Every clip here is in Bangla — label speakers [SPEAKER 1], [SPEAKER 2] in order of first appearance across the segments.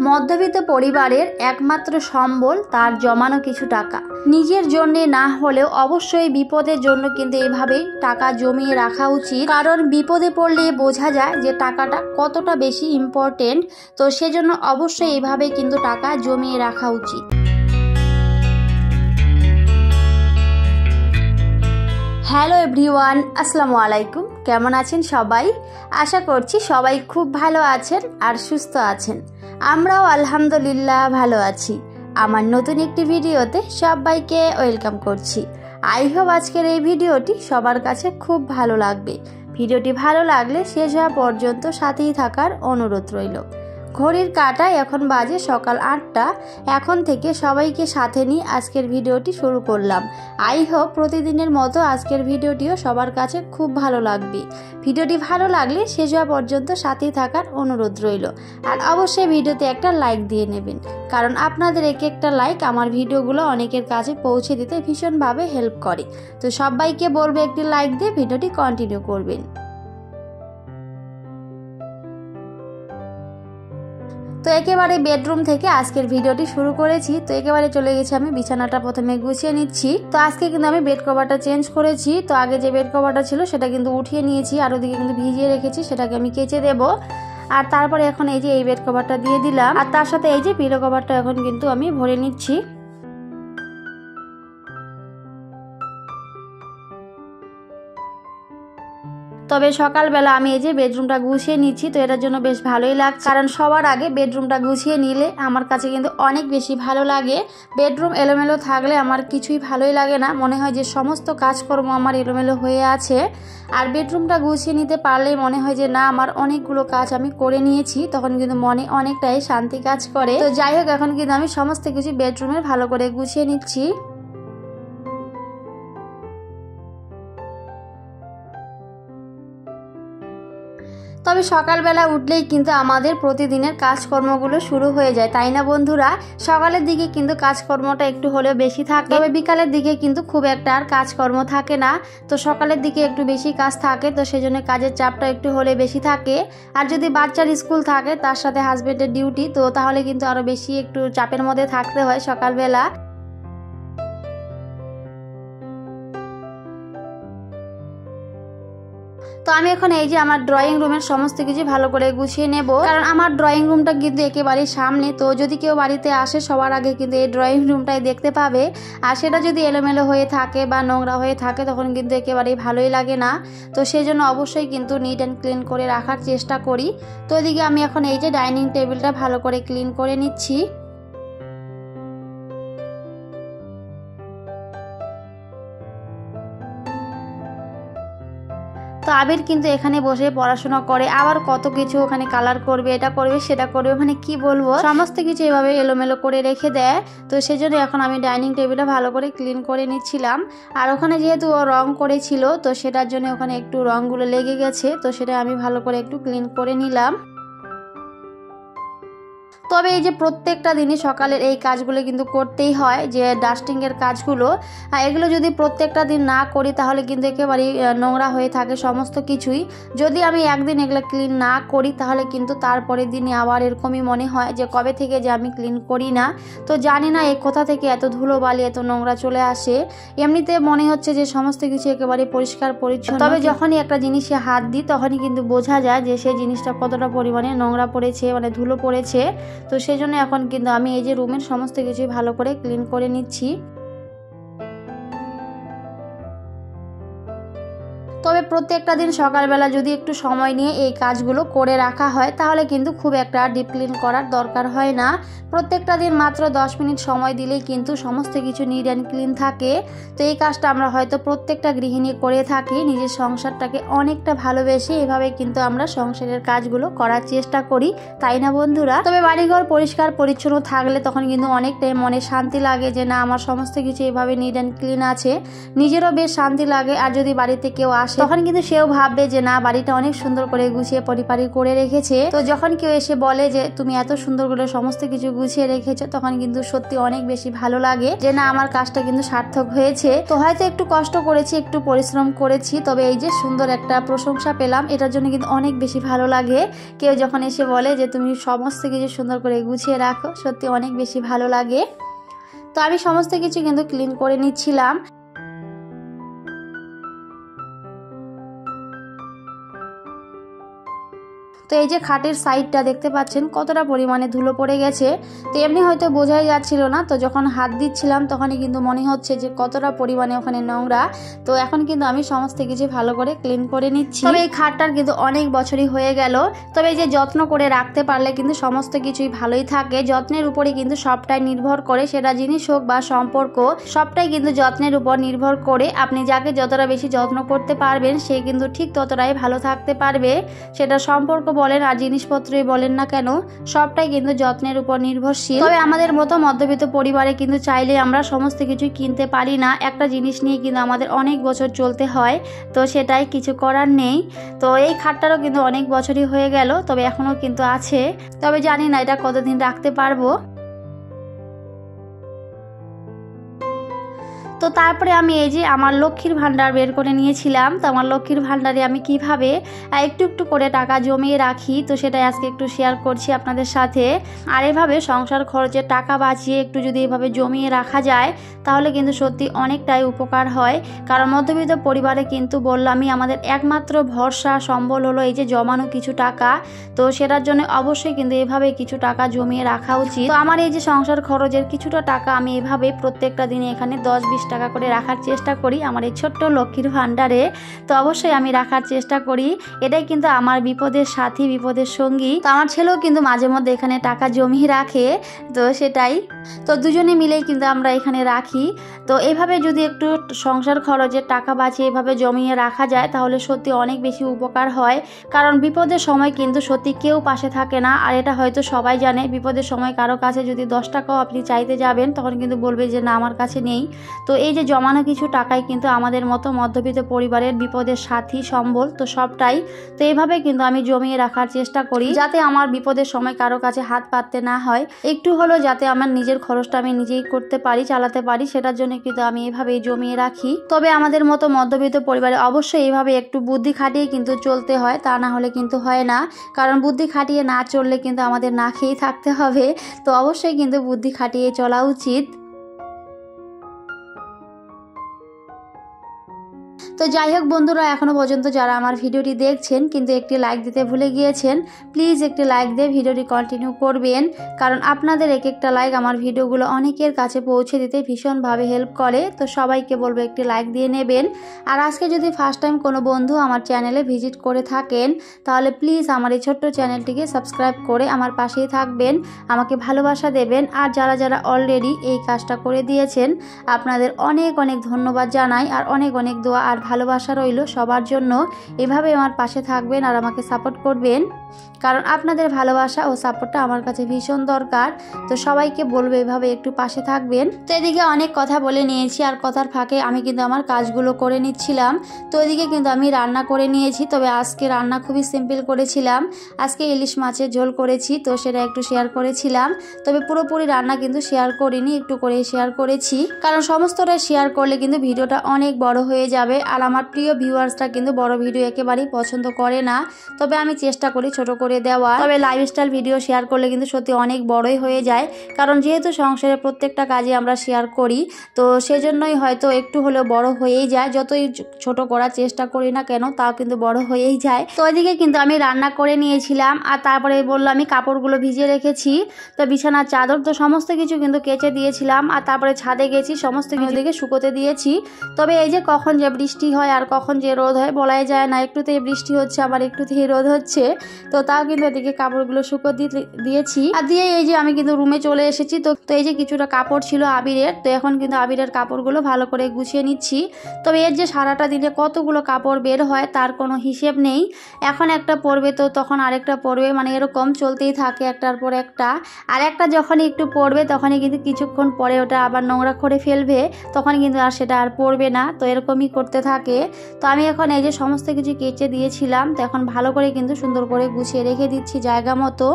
[SPEAKER 1] মধ্যবিত্ত পরিবারের একমাত্র সম্বল তার জমানো কিছু টাকা। নিজের জন্য না হলেও অবশ্যই বিপদের জন্য কিন্তু এভাবেই টাকা জমিয়ে রাখা উচিত, কারণ বিপদে পড়লে বোঝা যায় যে টাকাটা কতটা বেশি ইম্পর্টেন্ট। তো সেজন্য অবশ্যই এভাবে কিন্তু টাকা জমিয়ে রাখা উচিত। হ্যালো এভরিওয়ান, আসসালামু আলাইকুম। কেমন আছেন সবাই? আশা করছি সবাই খুব ভালো আছেন আর সুস্থ আছেন। আমরাও আলহামদুলিল্লাহ ভালো আছি। আমার নতুন একটি ভিডিওতে সবাইকে ওয়েলকাম করছি। আই হোপ আজকের এই ভিডিওটি সবার কাছে খুব ভালো লাগবে। ভিডিওটি ভালো লাগলে শেষ হওয়া পর্যন্ত সাথেই থাকার অনুরোধ রইল। ঘড়ির কাঁটায় এখন বাজে সকাল 8টা। এখন থেকে সবাইকে সাথে নিয়ে আজকের ভিডিওটি শুরু করলাম। আই হোপ প্রতিদিনের মতো আজকের ভিডিওটিও সবার কাছে খুব ভালো লাগবে। ভিডিওটি ভালো লাগলে শেষ হওয়া পর্যন্ত সাথেই থাকার অনুরোধ রইল। আর অবশ্যই ভিডিওতে একটা লাইক দিয়ে নেবেন, কারণ আপনাদের একটা লাইক আমার ভিডিওগুলো অনেকের কাছে পৌঁছে দিতে ভীষণভাবে হেল্প করে। তো সবাইকে বলবো একটি লাইক দিয়ে ভিডিওটি কন্টিনিউ করবেন। তো একেবারে বেডরুম থেকে আজকের ভিডিওটি শুরু করেছি। তো একেবারে চলে গেছি আমি বিছানাটা প্রথমে গুছিয়ে নিচ্ছি। তো আজকে কিন্তু আমি বেড কভারটা চেঞ্জ করেছি। তো আগে যে বেড কভারটা ছিল সেটা কিন্তু উঠিয়ে নিয়েছি, আর ওদিকে কিন্তু ভিজিয়ে রেখেছি, সেটাকে আমি কেচে দেব। আর তারপরে এখন এই যে এই বেড কভারটা দিয়ে দিলাম, আর তার সাথে এই যে পিলো কভারটা এখন কিন্তু আমি ভরে নিচ্ছি। তবে সকালবেলা আমি এই যে বেডরুমটা গুছিয়ে নিচ্ছি, তো এটার জন্য বেশ ভালোই লাগছে, কারণ সবার আগে বেডরুমটা গুছিয়ে নিলে আমার কাছে কিন্তু অনেক বেশি ভালো লাগে। বেডরুম এলোমেলো থাকলে আমার কিছুই ভালোই লাগে না, মনে হয় যে সমস্ত কাজকর্ম আমার এলোমেলো হয়ে আছে। আর বেডরুমটা গুছিয়ে নিতে পারলেই মনে হয় যে না, আমার অনেকগুলো কাজ আমি করে নিয়েছি, তখন কিন্তু মনে অনেকটাই শান্তি কাজ করে। তো যাই হোক, এখন কিন্তু আমি সমস্ত কিছু বেডরুমে ভালো করে গুছিয়ে নিচ্ছি। তবে সকালবেলা উঠলেই কিন্তু আমাদের প্রতিদিনের কাজকর্মগুলো শুরু হয়ে যায়, তাই না বন্ধুরা? সকালের দিকে কিন্তু কাজকর্মটা একটু হলেও বেশি থাকে, তবে বিকালের দিকে কিন্তু খুব একটা আর কাজকর্ম থাকে না। তো সকালের দিকে একটু বেশি কাজ থাকে, তো সেজন্য কাজের চাপটা একটু হলে বেশি থাকে। আর যদি বাচ্চার স্কুল থাকে, তার সাথে হাজবেন্ডের ডিউটি, তো তাহলে কিন্তু আরও বেশি একটু চাপের মধ্যে থাকতে হয় সকালবেলা। তো আমি এখন এই যে আমার ড্রয়িং রুমের সমস্ত কিছু ভালো করে গুছিয়ে নেব, কারণ আমার ড্রয়িং রুমটা কিন্তু একেবারে সামনে। তো যদি কেউ বাড়িতে আসে সবার আগে কিন্তু এই ড্রয়িং রুমটাই দেখতে পাবে। আর সেটা যদি এলোমেলো হয়ে থাকে বা নোংরা হয়ে থাকে তখন কিন্তু একেবারেই ভালোই লাগে না। তো সেই জন্য অবশ্যই কিন্তু নিট অ্যান্ড ক্লিন করে রাখার চেষ্টা করি। তো এদিকে আমি এখন এই যে ডাইনিং টেবিলটা ভালো করে ক্লিন করে নিচ্ছি। তো আবির কিন্তু এখানে বসে পড়াশোনা করে, আবার কত কিছু ওখানে কালার করবে, এটা করবে সেটা করবে, মানে কি বলবো, সমস্ত কিছু এভাবে এলোমেলো করে রেখে দেয়। তো সেজন্য এখন আমি ডাইনিং টেবিলটা ভালো করে ক্লিন করে নিচ্ছিলাম। আর ওখানে যেহেতু ও রং করেছিল, তো সেটার জন্য ওখানে একটু রঙগুলো লেগে গেছে, তো সেটা আমি ভালো করে একটু ক্লিন করে নিলাম। তবে এই যে প্রত্যেকটা দিনই সকালের এই কাজগুলো কিন্তু করতেই হয়, যে ডাস্টিংয়ের কাজগুলো, এগুলো যদি প্রত্যেকটা দিন না করি তাহলে কিন্তু একেবারেই নোংরা হয়ে থাকে সমস্ত কিছুই। যদি আমি একদিন এগুলো ক্লিন না করি তাহলে কিন্তু তারপরের দিনই আবার এরকমই মনে হয় যে কবে থেকে যে আমি ক্লিন করি না। তো জানি না এই কোথা থেকে এত ধুলোবালি এত নোংরা চলে আসে। এমনিতে মনে হচ্ছে যে সমস্ত কিছু একেবারে পরিষ্কার পরিচ্ছন্ন, তবে যখনই একটা জিনিসে হাত দিই তখনই কিন্তু বোঝা যায় যে সেই জিনিসটা কতটা পরিমাণে নোংরা পড়েছে, মানে ধুলো পড়েছে। তো সেই জন্য এখন কিন্তু আমি এই যে রুমের সমস্ত কিছু ভালো করে ক্লিন করে নিচ্ছি। তবে প্রত্যেকটা দিন সকালবেলা যদি একটু সময় নিয়ে এই কাজগুলো করে রাখা হয় তাহলে কিন্তু খুব একটা ডিপ ক্লিন করার দরকার হয় না। প্রত্যেকটা দিন মাত্র 10 মিনিট সময় দিলেই কিন্তু সমস্ত কিছু নিট অ্যান্ড ক্লিন থাকে। তো এই কাজটা আমরা হয়তো প্রত্যেকটা গৃহিণী করে থাকি, নিজের সংসারটাকে অনেকটা ভালোবেসে এভাবে কিন্তু আমরা সংসারের কাজগুলো করার চেষ্টা করি, তাই না বন্ধুরা? তবে বাড়িঘর পরিষ্কার পরিচ্ছন্ন থাকলে তখন কিন্তু অনেকটাই মনে শান্তি লাগে যে না, আমার সমস্ত কিছু এভাবে নিট অ্যান্ড ক্লিন আছে, নিজেরও বেশ শান্তি লাগে। আর যদি বাড়িতে কেউ আসে তখন তখন কিন্তু সেও ভাববে যে না বাড়িটা অনেক সুন্দর করে গুছিয়ে পরিপাটি করে রেখেছে। তো যখন কেউ এসে বলে যে তুমি এত সুন্দর করে সমস্ত কিছু গুছিয়ে রেখেছো, তখন কিন্তু সত্যি অনেক বেশি ভালো লাগে যে না আমার কাজটা কিন্তু সার্থক হয়েছে। তো হয়তো একটু কষ্ট করেছি, একটু পরিশ্রম করেছি, তবে এই যে সুন্দর একটা প্রশংসা পেলাম, এটার জন্য কিন্তু অনেক বেশি ভালো লাগে। কেউ যখন এসে বলে যে তুমি সমস্ত কিছু সুন্দর করে গুছিয়ে রাখো, সত্যি অনেক বেশি ভালো লাগে। তো আমি সমস্ত কিছু কিন্তু ক্লিন করে নিচ্ছিলাম। তো এই যে খাটের সাইডটা দেখতে পাচ্ছেন কতটা পরিমাণে ধুলো পড়ে গেছে। তো এমনি হয়তো বোঝাই যাচ্ছিল না, তো যখন হাত দিচ্ছিলাম তখনই কিন্তু মনে হচ্ছে যে কতটা পরিমাণে ওখানে নোংরা। তো এখন কিন্তু আমি সমস্ত কিছু ভালো করে ক্লিন করে নিচ্ছি। তবে এই খাটটার কিন্তু অনেক বছরই হয়ে গেল। তবে এই যে যত্ন করে রাখতে পারলে কিন্তু সমস্ত কিছুই ভালোই থাকে। যত্নের উপরে কিন্তু সবটাই নির্ভর করে, সেটা জিনিস হোক বা সম্পর্ক, সবটাই কিন্তু যত্নের উপর নির্ভর করে। আপনি যাকে যতটা বেশি যত্ন করতে পারবেন সে কিন্তু ঠিক ততটাই ভালো থাকতে পারবে। সেটা সম্পর্ক বলেন আর জিনিসপত্রই বলেন না কেন, সবটাই কিন্তু যত্নের উপর নির্ভরশীল। তবে আমাদের মতো মধ্যবিত্ত পরিবারে কিন্তু চাইলে আমরা সমস্ত কিছুই কিনতে পারি না। একটা জিনিস নিয়ে কিন্তু আমাদের অনেক বছর চলতে হয়, তো সেটাই কিছু করার নেই। তো এই খাটটারও কিন্তু অনেক বছরই হয়ে গেল, তবে এখনও কিন্তু আছে। তবে জানি না এটা কতদিন রাখতে পারবো। তো তারপরে আমি এই যে আমার লক্ষ্মীর ভাণ্ডার বের করে নিয়েছিলাম। তো আমার লক্ষ্মীর ভাণ্ডারে আমি কিভাবে একটু একটু করে টাকা জমিয়ে রাখি, তো সেটাই আজকে একটু শেয়ার করছি আপনাদের সাথে। আর এভাবে সংসার খরচের টাকা বাঁচিয়ে একটু যদি এভাবে জমিয়ে রাখা যায় তাহলে কিন্তু সত্যি অনেকটাই উপকার হয়। কারণ মধ্যবিত্ত পরিবারে কিন্তু বললামই আমাদের একমাত্র ভরসা সম্বল হলো এই যে জমানো কিছু টাকা। তো সেটার জন্য অবশ্যই কিন্তু এভাবে কিছু টাকা জমিয়ে রাখা উচিত। তো আমার এই যে সংসার খরচের কিছুটা টাকা আমি এভাবে প্রত্যেকটা দিনে এখানে 10-20 টাকা করে রাখার চেষ্টা করি আমার এই ছোট্ট লক্ষ্মীর ভাণ্ডারে। তো অবশ্যই আমি রাখার চেষ্টা করি, এটাই কিন্তু আমার বিপদের সাথী, বিপদের সঙ্গী। তো আমার ছেলেও কিন্তু মাঝে মধ্যে এখানে টাকা জমিয়ে রাখে, তো সেটাই। তো দুজনে মিলেই কিন্তু আমরা এখানে রাখি। তো এভাবে যদি একটু সংসার খরচের টাকা বাঁচিয়ে এভাবে জমিয়ে রাখা যায় তাহলে সত্যি অনেক বেশি উপকার হয়। কারণ বিপদের সময় কিন্তু সত্যি কেউ পাশে থাকে না, আর এটা হয়তো সবাই জানে। বিপদের সময় কারো কাছে যদি 10 টাকাও আপনি চাইতে যাবেন তখন কিন্তু বলবে যে না আমার কাছে নেই। তো এই যে জমানো কিছু টাকাই কিন্তু আমাদের মতো মধ্যবিত্ত পরিবারের বিপদের সাথী সম্বল, তো সবটাই। তো এইভাবে কিন্তু আমি জমিয়ে রাখার চেষ্টা করি যাতে আমার বিপদের সময় কারো কাছে হাত পাততে না হয়, একটু হলো যাতে আমার নিজের খরচটা আমি নিজেই করতে পারি, চালাতে পারি। সেটার জন্য কিন্তু আমি এভাবেই জমিয়ে রাখি। তবে আমাদের মতো মধ্যবিত্ত পরিবারে অবশ্যই এইভাবে একটু বুদ্ধি খাটিয়ে কিন্তু চলতে হয়, তা না হলে কিন্তু হয় না। কারণ বুদ্ধি খাটিয়ে না চললে কিন্তু আমাদের না খেয়েই থাকতে হবে। তো অবশ্যই কিন্তু বুদ্ধি খাটিয়ে চলা উচিত। তো যাই হোক বন্ধুরা, এখনও পর্যন্ত যারা আমার ভিডিওটি দেখছেন কিন্তু একটি লাইক দিতে ভুলে গিয়েছেন, প্লিজ একটি লাইক দিয়ে ভিডিওটি কন্টিনিউ করবেন। কারণ আপনাদের এক একটা লাইক আমার ভিডিওগুলো অনেকের কাছে পৌঁছে দিতে ভীষণভাবে হেল্প করে। তো সবাইকে বলবো একটি লাইক দিয়ে নেবেন। আর আজকে যদি ফার্স্ট টাইম কোনো বন্ধু আমার চ্যানেলে ভিজিট করে থাকেন তাহলে প্লিজ আমার এই ছোট্ট চ্যানেলটিকে সাবস্ক্রাইব করে আমার পাশেই থাকবেন, আমাকে ভালোবাসা দেবেন। আর যারা যারা অলরেডি এই কাজটা করে দিয়েছেন আপনাদের অনেক অনেক ধন্যবাদ জানাই, আর অনেক অনেক দোয়া আর ভালোবাসা রইল সবার জন্য। এভাবে আমার পাশে থাকবেন আর আমাকে সাপোর্ট করবেন, কারণ আপনাদের ভালোবাসা ও সাপোর্টটা আমার কাছে ভীষণ দরকার। তো সবাইকে বলবো এভাবে একটু পাশে থাকবেন। তো এদিকে অনেক কথা বলে নিয়েছি, আর কথার ফাঁকে আমি কিন্তু আমার কাজগুলো করে নিচ্ছিলাম। তো এদিকে কিন্তু আমি রান্না করে নিয়েছি। তবে আজকে রান্না খুবই সিম্পল করেছিলাম। আজকে ইলিশ মাছের ঝোল করেছি, তো সেটা একটু শেয়ার করেছিলাম। তবে পুরোপুরি রান্না কিন্তু শেয়ার করিনি, একটু করে শেয়ার করেছি। কারণ সমস্তটা শেয়ার করলে কিন্তু ভিডিওটা অনেক বড় হয়ে যাবে, আর আমার প্রিয় ভিউয়ার্সরা কিন্তু বড় ভিডিও একেবারেই পছন্দ করে না। তবে আমি চেষ্টা করি ছোট করে দেওয়া। তবে লাইফস্টাইল ভিডিও শেয়ার করলে কিন্তু সত্যি অনেক বড়ই হয়ে যায়, কারণ যেহেতু সংসারের প্রত্যেকটা কাজে আমরা শেয়ার করি, তো সেজন্যই হয়তো একটু হলেও বড় হয়েই যায়। যতই ছোট করার চেষ্টা করি না কেন তাও কিন্তু বড় হয়েই যায়। তো ওইদিকে কিন্তু আমি রান্না করে নিয়েছিলাম, আর তারপরে বললাম আমি কাপড়গুলো ভিজিয়ে রেখেছি। তো বিছানার চাদর তো সমস্ত কিছু কিন্তু কেচে দিয়েছিলাম, আর তারপরে ছাদে গেছি সমস্ত কিছু দিকে শুকোতে দিয়েছি। তবে এই যে কখন যে বৃষ্টি হয় আর কখন যে রোদ হয় বলাই যায় না, একটুতেই বৃষ্টি হচ্ছে আবার একটুতেই রোদ হচ্ছে। তো তাও কিন্তু এদিকে কাপড়গুলো শুকো দিয়েছি। আর দিয়ে এই যে আমি কিন্তু রুমে চলে এসেছি। তো এই যে কিছুটা কাপড় ছিল আবিরের, তো এখন কিন্তু আবিরের কাপড়গুলো ভালো করে গুছিয়ে নিচ্ছি। তবে এর যে সারাটা দিনে কতগুলো কাপড় বের হয় তার কোনো হিসেব নেই। এখন একটা পরবে তো তখন আরেকটা পরবে, মানে এরকম চলতেই থাকে একটার পর একটা। আর একটা যখনই একটু পরবে তখনই কিন্তু কিছুক্ষণ পরে ওটা আবার নোংরা করে ফেলবে, তখন কিন্তু আর সেটা আর পরবে না। তো এরকমই করতে থাকে। তো আমি এখন এই যে সমস্ত কিছু কেচে দিয়েছিলাম, তো এখন ভালো করে কিন্তু সুন্দর করে গুছিয়ে রেখে দিচ্ছি জায়গা মতো।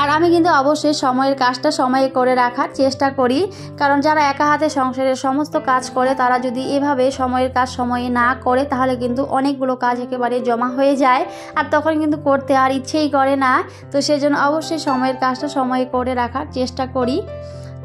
[SPEAKER 1] আর আমি কিন্তু অবশ্যই সময়ের কাজটা সময়ে করে রাখার চেষ্টা করি, কারণ যারা একা হাতে সংসারের সমস্ত কাজ করে তারা যদি এভাবে সময়ের কাজ সময়ে না করে তাহলে কিন্তু অনেকগুলো কাজ একেবারে জমা হয়ে যায়, আর তখন কিন্তু করতে আর ইচ্ছেই করে না। তো সেজন্য অবশ্যই সময়ের কাজটা সময়ে করে রাখার চেষ্টা করি।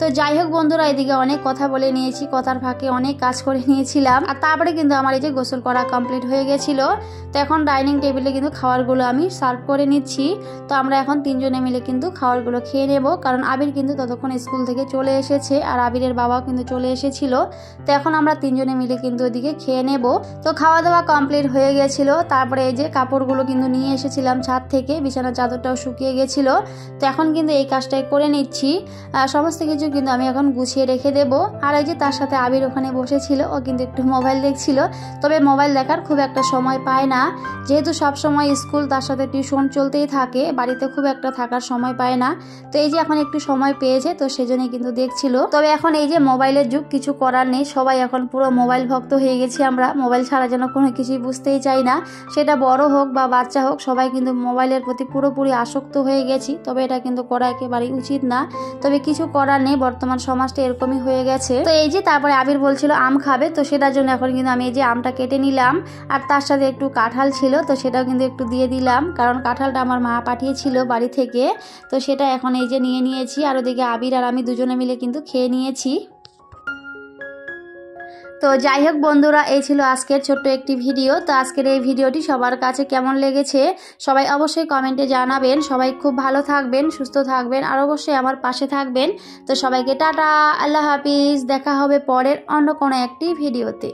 [SPEAKER 1] তো যাই হোক বন্ধুরা, এদিকে অনেক কথা বলে নিয়েছি, কথার ফাঁকে অনেক কাজ করে নিয়েছিলাম। আর তারপরে কিন্তু আমার এই যে গোসল করা কমপ্লিট হয়ে গেছিলো। তো এখন ডাইনিং টেবিলে কিন্তু খাবারগুলো আমি সার্ভ করে নিচ্ছি। তো আমরা এখন তিনজনে মিলে কিন্তু খাবারগুলো খেয়ে নেব, কারণ আবির কিন্তু ততক্ষণ স্কুল থেকে চলে এসেছে আর আবিরের বাবাও কিন্তু চলে এসেছিল। তো এখন আমরা তিনজনে মিলে কিন্তু ওদিকে খেয়ে নেব। তো খাওয়া দাওয়া কমপ্লিট হয়ে গেছিলো। তারপরে এই যে কাপড়গুলো কিন্তু নিয়ে এসেছিলাম ছাদ থেকে, বিছানার চাদরটাও শুকিয়ে গেছিলো। তো এখন কিন্তু এই কাজটাই করে নিচ্ছি। সমস্ত কিছু কিন্তু আমি এখন গুছিয়ে রেখে দেব। আর এই যে তার সাথে আবির ওখানে বসেছিল, ও কিন্তু একটু মোবাইল দেখছিল। তবে মোবাইল দেখার খুব একটা সময় পায় না, যেহেতু সব সময় স্কুল তার সাথে টিউশন চলতেই থাকে, বাড়িতে খুব একটা থাকার সময় পায় না। তো এই যে এখন একটু সময় পেয়েছে, তো সেজন্যই কিন্তু দেখছিল। তবে এখন এই যে মোবাইলের যুগ, কিছু করার নেই, সবাই এখন পুরো মোবাইল ভক্ত হয়ে গেছি আমরা। মোবাইল ছাড়া যেন কোনো কিছুই বুঝতেই চাই না, সেটা বড় হোক বা বাচ্চা হোক, সবাই কিন্তু মোবাইলের প্রতি পুরোপুরি আসক্ত হয়ে গেছি। তবে এটা কিন্তু করা একেবারেই উচিত না, তবে কিছু করার নেই, বর্তমান সমাজটা এরকমই হয়ে গেছে। তো এই যে তারপরে আবির বলছিল আম খাবে, তো সেটার জন্য এখন কিন্তু আমি এই যে আমটা কেটে নিলাম। আর তার সাথে একটু কাঁঠাল ছিল, তো সেটাও কিন্তু একটু দিয়ে দিলাম, কারণ কাঁঠালটা আমার মা পাঠিয়েছিল বাড়ি থেকে। তো সেটা এখন এই যে নিয়ে নিয়েছি, আর ওদিকে আবির আর আমি দুজনে মিলে কিন্তু খেয়ে নিয়েছি। তো যাই হোক বন্ধুরা, এই ছিল আজকের ছোট্ট একটি ভিডিও। তো আজকের এই ভিডিওটি সবার কাছে কেমন লেগেছে সবাই অবশ্যই কমেন্টে জানাবেন। সবাই খুব ভালো থাকবেন, সুস্থ থাকবেন, আর অবশ্যই আমার পাশে থাকবেন। তো সবাইকে টাটা, আল্লাহ হাফিজ, দেখা হবে পরের অন্য কোনো একটি ভিডিওতে।